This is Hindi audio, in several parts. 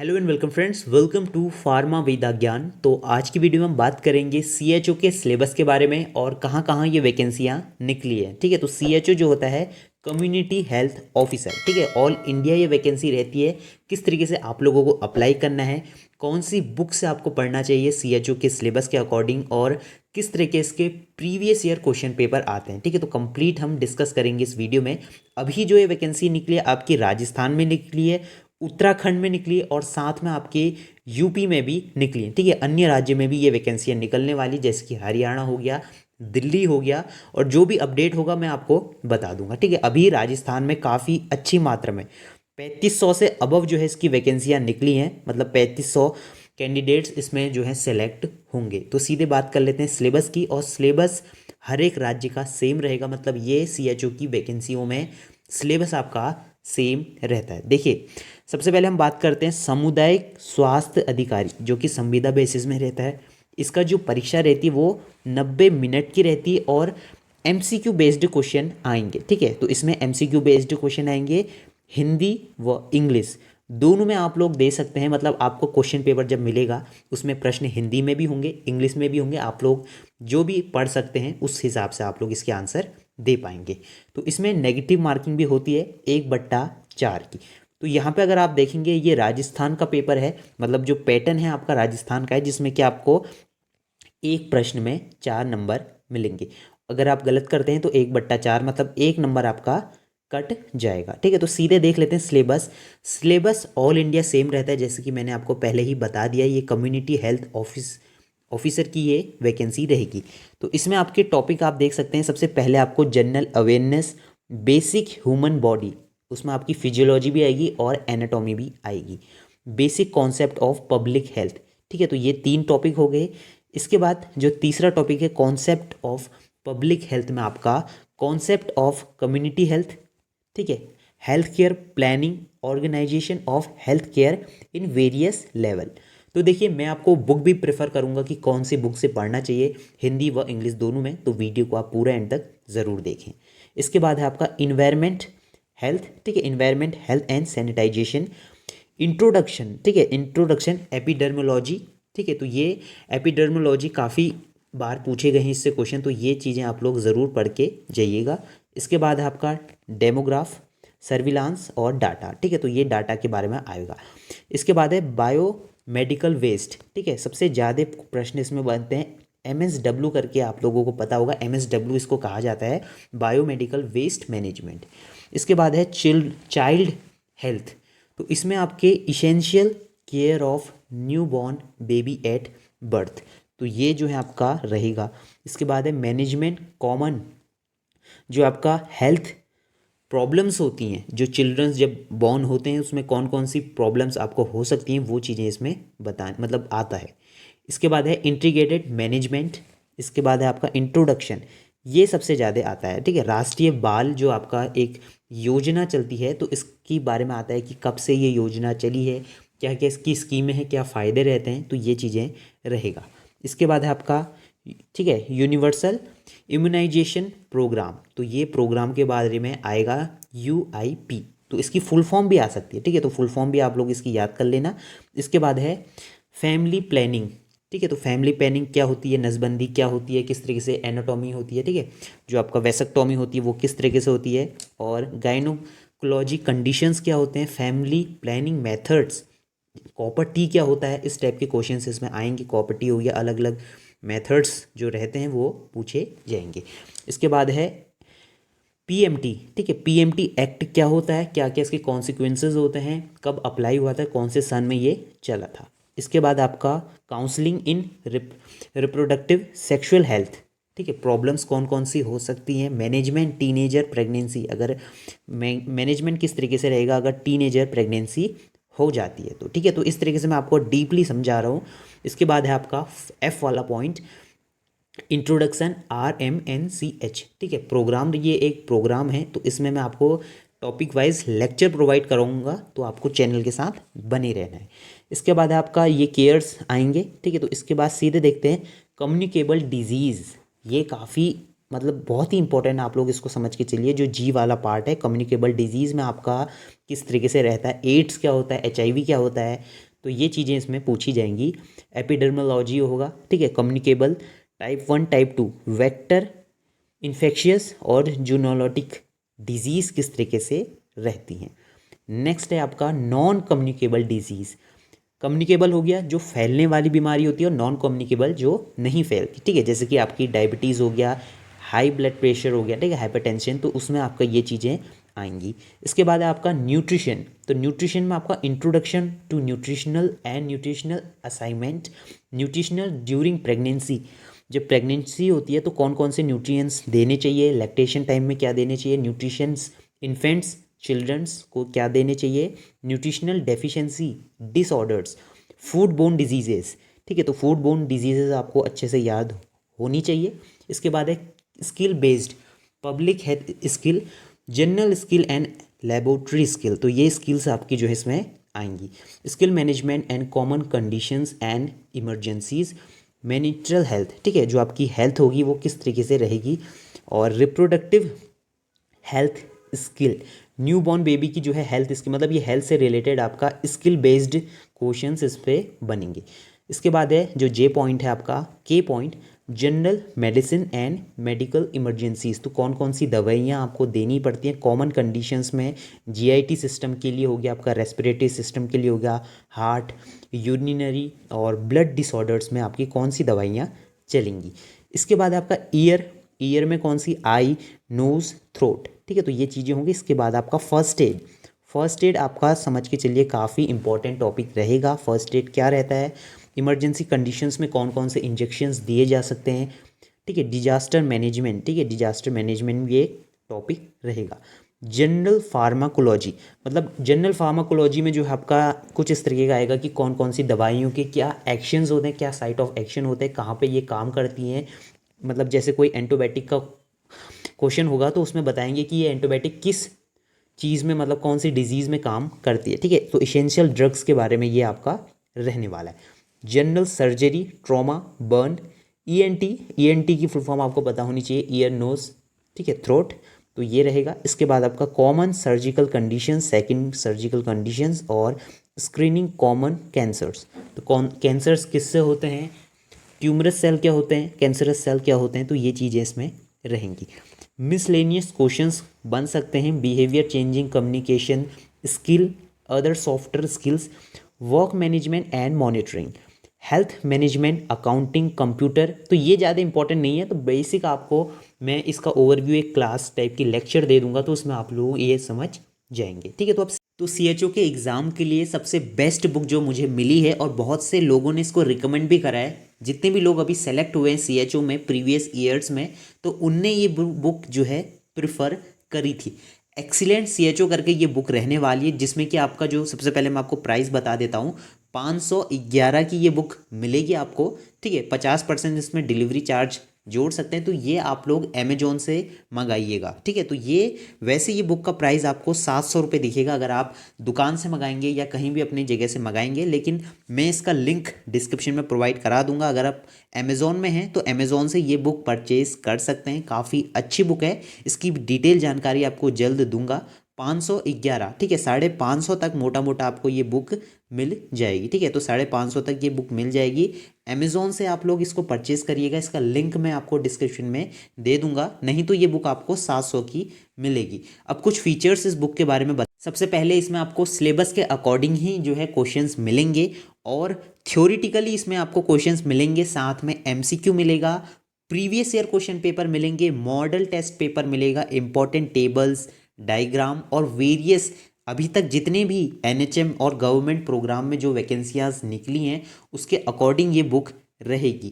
Hello and welcome friends, welcome to pharma Veda Gyan. तो आज की वीडियो में हम बात करेंगे सीएचओ के सिलेबस के बारे में और कहाँ कहाँ ये वैकेंसियाँ निकली है। ठीक है, तो सीएचओ जो होता है कम्युनिटी हेल्थ ऑफिसर, ठीक है, ऑल इंडिया ये वैकेंसी रहती है। किस तरीके से आप लोगों को अप्लाई करना है, कौन सी बुक से आपको पढ़ना चाहिए सीएचओ के सिलेबस के अकॉर्डिंग, और किस तरीके इसके प्रीवियस ईयर क्वेश्चन पेपर आते हैं। ठीक है, तो कंप्लीट हम डिस्कस करेंगे इस वीडियो में। अभी जो ये वैकेंसी निकली है आपकी राजस्थान में निकली है, उत्तराखंड में निकली और साथ में आपके यूपी में भी निकली है। ठीक है, अन्य राज्य में भी ये वैकेंसियाँ निकलने वाली, जैसे कि हरियाणा हो गया, दिल्ली हो गया, और जो भी अपडेट होगा मैं आपको बता दूंगा। ठीक है, अभी राजस्थान में काफ़ी अच्छी मात्रा में 3500 से अबव जो है इसकी वैकेंसियाँ निकली हैं, मतलब 3500 कैंडिडेट्स इसमें जो है सेलेक्ट होंगे। तो सीधे बात कर लेते हैं सिलेबस की, और सिलेबस हर एक राज्य का सेम रहेगा, मतलब ये सीएचओ की वैकेंसियों में सिलेबस आपका सेम रहता है। देखिए, सबसे पहले हम बात करते हैं सामुदायिक स्वास्थ्य अधिकारी, जो कि संविदा बेसिस में रहता है। इसका जो परीक्षा रहती है वो 90 मिनट की रहती है और एमसीक्यू बेस्ड क्वेश्चन आएंगे। ठीक है, तो इसमें एमसीक्यू बेस्ड क्वेश्चन आएंगे, हिंदी व इंग्लिश दोनों में आप लोग दे सकते हैं। मतलब आपको क्वेश्चन पेपर जब मिलेगा उसमें प्रश्न हिंदी में भी होंगे, इंग्लिश में भी होंगे। आप लोग जो भी पढ़ सकते हैं उस हिसाब से आप लोग इसके आंसर दे पाएंगे। तो इसमें नेगेटिव मार्किंग भी होती है 1/4 की। तो यहाँ पे अगर आप देखेंगे ये राजस्थान का पेपर है, मतलब जो पैटर्न है आपका राजस्थान का है, जिसमें कि आपको एक प्रश्न में 4 नंबर मिलेंगे। अगर आप गलत करते हैं तो 1/4 मतलब 1 नंबर आपका कट जाएगा। ठीक है, तो सीधे देख लेते हैं syllabus. Syllabus all India same रहता है, जैसे कि मैंने आपको पहले ही बता दिया। ये कम्युनिटी हेल्थ ऑफिसर की ये वैकेंसी रहेगी। तो इसमें आपके टॉपिक आप देख सकते हैं। सबसे पहले आपको general awareness, basic human body, उसमें आपकी फिजियोलॉजी भी आएगी और एनाटॉमी भी आएगी, basic concept of public health. ठीक है, तो ये 3 टॉपिक हो गए। इसके बाद जो तीसरा टॉपिक है कॉन्सेप्ट ऑफ पब्लिक हेल्थ में आपका कॉन्सेप्ट ऑफ कम्युनिटी हेल्थ, ठीक है, health care planning, organisation of health care in various level. तो देखिए, मैं आपको बुक भी प्रेफर करूंगा कि कौन सी बुक से पढ़ना चाहिए, हिंदी व इंग्लिश दोनों में। तो वीडियो को आप पूरा एंड तक ज़रूर देखें। इसके बाद है आपका इन्वायरमेंट हेल्थ, ठीक है, environment health and sanitisation, introduction, ठीक है, इंट्रोडक्शन एपिडर्मोलॉजी। ठीक है, तो ये एपिडर्मोलॉजी काफ़ी बार पूछे गए हैं इससे क्वेश्चन, तो ये चीज़ें आप लोग ज़रूर पढ़ के जाइएगा। इसके बाद है आपका डेमोग्राफ, सर्विलांस और डाटा। ठीक है, तो ये डाटा के बारे में आएगा। इसके बाद है बायो मेडिकल वेस्ट। ठीक है, सबसे ज़्यादा प्रश्न इसमें बनते हैं एमएसडब्ल्यू करके, आप लोगों को पता होगा एमएसडब्ल्यू इसको कहा जाता है, बायोमेडिकल वेस्ट मैनेजमेंट। इसके बाद है चाइल्ड हेल्थ, तो इसमें आपके essential care of new born baby at birth, तो ये जो है आपका रहेगा। इसके बाद है मैनेजमेंट कॉमन, जो आपका हेल्थ प्रॉब्लम्स होती हैं, जो चिल्ड्रंस जब बॉर्न होते हैं उसमें कौन कौन सी प्रॉब्लम्स आपको हो सकती हैं, वो चीज़ें इसमें बताएं, मतलब आता है। इसके बाद है इंटीग्रेटेड मैनेजमेंट। इसके बाद है आपका इंट्रोडक्शन, ये सबसे ज़्यादा आता है। ठीक है, राष्ट्रीय बाल जो आपका एक योजना चलती है, तो इसके बारे में आता है कि कब से ये योजना चली है, क्या क्या इसकी स्कीमें हैं, क्या फ़ायदे रहते हैं, तो ये चीज़ें रहेगा। इसके बाद है आपका, ठीक है, यूनिवर्सल इम्यूनाइजेशन प्रोग्राम, तो ये प्रोग्राम के बारे में आएगा यूआईपी, तो इसकी फुल फॉर्म भी आ सकती है। ठीक है, तो फुल फॉर्म भी आप लोग इसकी याद कर लेना। इसके बाद है फैमिली प्लानिंग। ठीक है, तो फैमिली प्लानिंग क्या होती है, नसबंदी क्या होती है, किस तरीके से एनाटॉमी होती है, ठीक है, जो आपका वेसेक्टॉमी होती है वो किस तरीके से होती है, और गायनोकोलॉजी कंडीशंस क्या होते हैं, family planning methods, copper T क्या होता है, इस टाइप के क्वेश्चंस इसमें आएंगे। कॉपर टी हो गया, अलग अलग मेथड्स जो रहते हैं वो पूछे जाएंगे। इसके बाद है पीएमटी। ठीक है, पीएमटी एक्ट क्या होता है, क्या क्या इसके कॉन्सिक्वेंसेज होते हैं, कब अप्लाई हुआ था, कौन से सन में ये चला था। इसके बाद आपका काउंसलिंग इन रिप्रोडक्टिव सेक्सुअल हेल्थ, ठीक है, प्रॉब्लम्स कौन कौन सी हो सकती हैं, मैनेजमेंट टीनेजर प्रेगनेंसी, अगर मैनेजमेंट किस तरीके से रहेगा अगर टीनेजर प्रेगनेंसी हो जाती है तो। ठीक है, तो इस तरीके से मैं आपको डीपली समझा रहा हूँ। इसके बाद है आपका एफ वाला पॉइंट, इंट्रोडक्शन RMNCH। ठीक है, प्रोग्राम, ये एक प्रोग्राम है, तो इसमें मैं आपको टॉपिक वाइज लेक्चर प्रोवाइड कराऊंगा, तो आपको चैनल के साथ बने रहना है। इसके बाद है आपका ये केयर्स आएंगे। ठीक है, तो इसके बाद सीधे देखते हैं कम्युनिकेबल डिजीज़, ये काफ़ी मतलब बहुत ही इंपॉर्टेंट, आप लोग इसको समझ के चलिए। जो जी वाला पार्ट है कम्युनिकेबल डिजीज़ में आपका किस तरीके से रहता है, एड्स क्या होता है, HIV क्या होता है, तो ये चीज़ें इसमें पूछी जाएंगी। एपिडर्मोलॉजी होगा, ठीक है, communicable, type 1 type 2, vector, infectious और जूनोलॉटिक डिजीज़ किस तरीके से रहती हैं। नेक्स्ट है आपका नॉन कम्युनिकेबल डिजीज़। कम्युनिकेबल हो गया जो फैलने वाली बीमारी होती है, और नॉन कम्युनिकेबल जो नहीं फैलती, ठीक है, जैसे कि आपकी डायबिटीज़ हो गया, हाई ब्लड प्रेशर हो गया, ठीक है, हाइपरटेंशन, तो उसमें आपका ये चीज़ें आएंगी। इसके बाद है आपका न्यूट्रिशन। तो न्यूट्रिशन में आपका introduction to nutritional and nutritional assignment, nutritional during pregnancy. जब प्रेगनेंसी होती है तो कौन कौन से न्यूट्रिएंट्स देने चाहिए, लैक्टेशन टाइम में क्या देने चाहिए, न्यूट्रिशंस इन्फेंट्स चिल्ड्रंस को क्या देने चाहिए, nutritional deficiency disorders, food borne diseases, ठीक है, तो फूड बोर्न डिजीजेस आपको अच्छे से याद होनी चाहिए। इसके बाद है skill based, public health skill, general skill and laboratory skill, तो ये स्किल्स आपकी जो है इसमें आएंगी। Skill management and common conditions and emergencies, mental health, ठीक है, जो आपकी हेल्थ होगी वो किस तरीके से रहेगी, और reproductive health skill, new born baby की जो है हेल्थ स्किल, मतलब ये हेल्थ से रिलेटेड आपका स्किल बेस्ड क्वेश्चंस इस पे बनेंगे। इसके बाद है जो जे पॉइंट है आपका के point, general medicine and medical emergencies, तो कौन कौन सी दवाइयाँ आपको देनी पड़ती हैं कॉमन कंडीशंस में, जीआईटी सिस्टम के लिए हो गया, आपका रेस्पिरेटरी सिस्टम के लिए हो गया, हार्ट, यूरिनरी और ब्लड डिसऑर्डर्स में आपकी कौन सी दवाइयाँ चलेंगी। इसके बाद आपका ईयर, ईयर में कौन सी, आई, नोज़, थ्रोट, ठीक है, तो ये चीज़ें होंगी। इसके बाद आपका फर्स्ट एड, फर्स्ट एड आपका समझ के चलिए काफ़ी इंपॉर्टेंट टॉपिक रहेगा। फर्स्ट एड क्या रहता है, इमरजेंसी कंडीशंस में कौन कौन से इंजेक्शंस दिए जा सकते हैं, ठीक है, डिजास्टर मैनेजमेंट, ठीक है, डिजास्टर मैनेजमेंट भी एक टॉपिक रहेगा। जनरल फार्माकोलॉजी, मतलब जनरल फार्माकोलॉजी में जो है आपका कुछ इस तरीके का आएगा कि कौन कौन सी दवाइयों के क्या एक्शंस होते हैं, क्या साइट ऑफ एक्शन होते हैं, कहाँ पे ये काम करती हैं, मतलब जैसे कोई एंटीबायोटिक का क्वेश्चन होगा तो उसमें बताएंगे कि ये एंटीबायोटिक किस चीज़ में, मतलब कौन सी डिजीज़ में काम करती है, ठीक है, तो इसेंशियल ड्रग्स के बारे में ये आपका रहने वाला है। General surgery, trauma, burn, ENT, ENT की फुल फॉर्म आपको पता होनी चाहिए, ईयर, नोज, ठीक है, थ्रोट, तो ये रहेगा। इसके बाद आपका common surgical conditions, second surgical conditions और स्क्रीनिंग कॉमन कैंसर्स, तो कौन कैंसर्स किससे होते हैं, ट्यूमरस सेल क्या होते हैं, कैंसरस सेल क्या होते हैं, तो ये चीज़ें इसमें रहेंगी। मिसलेनियस क्वेश्चंस बन सकते हैं, behaviour changing communication skill, other software skills, work management and monitoring, health management, accounting, computer, तो ये ज़्यादा इंपॉर्टेंट नहीं है, तो बेसिक आपको मैं इसका ओवरव्यू एक क्लास टाइप की लेक्चर दे दूंगा तो उसमें आप लोग ये समझ जाएंगे, ठीक है। तो सीएचओ के एग्ज़ाम के लिए सबसे बेस्ट बुक जो मुझे मिली है, और बहुत से लोगों ने इसको रिकमेंड भी करा है, जितने भी लोग अभी सेलेक्ट हुए हैं सीएचओ में प्रीवियस ईयर्स में, तो उनने ये बुक जो है प्रिफर करी थी। एक्सीलेंट सीएचओ करके ये बुक रहने वाली है, जिसमें कि आपका जो सबसे पहले मैं आपको प्राइस बता देता हूँ, 511 की ये बुक मिलेगी आपको, ठीक है, 50% इसमें डिलीवरी चार्ज जोड़ सकते हैं, तो ये आप लोग अमेजोन से मंगाइएगा, ठीक है। तो ये वैसे ये बुक का प्राइस आपको 700 रुपये दिखेगा अगर आप दुकान से मंगाएंगे या कहीं भी अपनी जगह से मंगाएंगे, लेकिन मैं इसका लिंक डिस्क्रिप्शन में प्रोवाइड करा दूंगा। अगर आप अमेज़ोन में हैं तो अमेज़ोन से ये बुक परचेज़ कर सकते हैं, काफ़ी अच्छी बुक है, इसकी डिटेल जानकारी आपको जल्द दूंगा। 511, ठीक है, 550 तक मोटा मोटा आपको ये बुक मिल जाएगी, ठीक है, तो 550 तक ये बुक मिल जाएगी। अमेज़ोन से आप लोग इसको परचेज़ करिएगा, इसका लिंक मैं आपको डिस्क्रिप्शन में दे दूंगा, नहीं तो ये बुक आपको 700 की मिलेगी। अब कुछ फीचर्स इस बुक के बारे में सबसे पहले इसमें आपको सिलेबस के अकॉर्डिंग ही जो है क्वेश्चंस मिलेंगे, और थ्योरेटिकली इसमें आपको क्वेश्चंस मिलेंगे, साथ में एमसीक्यू मिलेगा, प्रीवियस ईयर क्वेश्चन पेपर मिलेंगे, मॉडल टेस्ट पेपर मिलेगा, इंपॉर्टेंट टेबल्स, डायग्राम और वेरियस अभी तक जितने भी एनएचएम और गवर्नमेंट प्रोग्राम में जो वैकेंसियाँ निकली हैं उसके अकॉर्डिंग ये बुक रहेगी।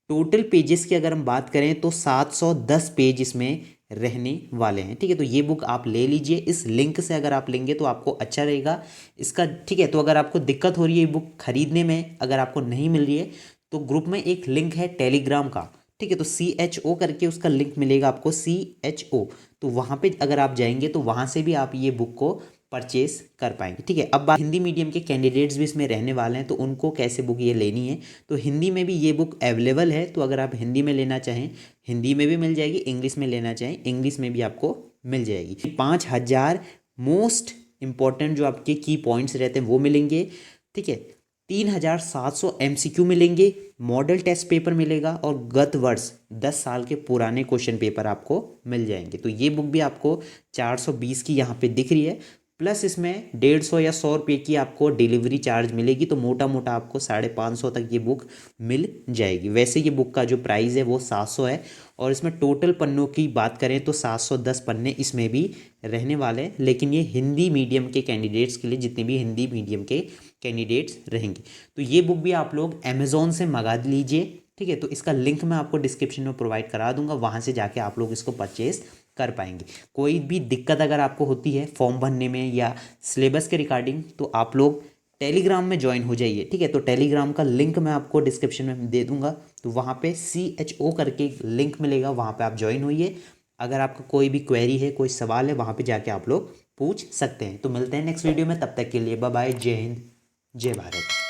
टोटल पेजेस की अगर हम बात करें तो 710 पेज इसमें रहने वाले हैं, ठीक है, तो ये बुक आप ले लीजिए, इस लिंक से अगर आप लेंगे तो आपको अच्छा रहेगा इसका, ठीक है। तो अगर आपको दिक्कत हो रही है ये बुक खरीदने में, अगर आपको नहीं मिल रही है तो ग्रुप में एक लिंक है टेलीग्राम का, ठीक है, तो CHO करके उसका लिंक मिलेगा आपको, CHO, तो वहाँ पे अगर आप जाएंगे तो वहाँ से भी आप ये बुक को परचेस कर पाएंगे, ठीक है। अब बात हिंदी मीडियम के कैंडिडेट्स भी इसमें रहने वाले हैं, तो उनको कैसे बुक ये लेनी है, तो हिंदी में भी ये बुक अवेलेबल है, तो अगर आप हिंदी में लेना चाहें हिंदी में भी मिल जाएगी, इंग्लिश में लेना चाहें इंग्लिश में भी आपको मिल जाएगी। 5000 मोस्ट इंपॉर्टेंट जो आपके की पॉइंट्स रहते हैं वो मिलेंगे, ठीक है। 3700 MCQ मिलेंगे, मॉडल टेस्ट पेपर मिलेगा और गत वर्ष 10 साल के पुराने क्वेश्चन पेपर आपको मिल जाएंगे। तो ये बुक भी आपको 420 की यहाँ पे दिख रही है, प्लस इसमें 150 या 100 रुपये की आपको डिलीवरी चार्ज मिलेगी, तो मोटा मोटा आपको 550 तक ये बुक मिल जाएगी। वैसे ये बुक का जो प्राइस है वो 700 है, और इसमें टोटल पन्नों की बात करें तो 710 पन्ने इसमें भी रहने वाले हैं, लेकिन ये हिंदी मीडियम के कैंडिडेट्स के लिए, जितने भी हिंदी मीडियम के कैंडिडेट्स रहेंगे। तो ये बुक भी आप लोग अमेज़ॉन से मंगा लीजिए, ठीक है। तो इसका लिंक मैं आपको डिस्क्रिप्शन में प्रोवाइड करा दूंगा, वहाँ से जाके आप लोग इसको परचेज कर पाएंगे। कोई भी दिक्कत अगर आपको होती है फॉर्म भरने में या सिलेबस के रिगार्डिंग, तो आप लोग टेलीग्राम में ज्वाइन हो जाइए, ठीक है। तो टेलीग्राम का लिंक मैं आपको डिस्क्रिप्शन में दे दूंगा, तो वहाँ पे CHO करके लिंक मिलेगा, वहाँ पे आप ज्वाइन होइए। अगर आपका कोई भी क्वेरी है, कोई सवाल है, वहाँ पे जाके आप लोग पूछ सकते हैं। तो मिलते हैं नेक्स्ट वीडियो में, तब तक के लिए बाय बाय, जय हिंद, जय भारत।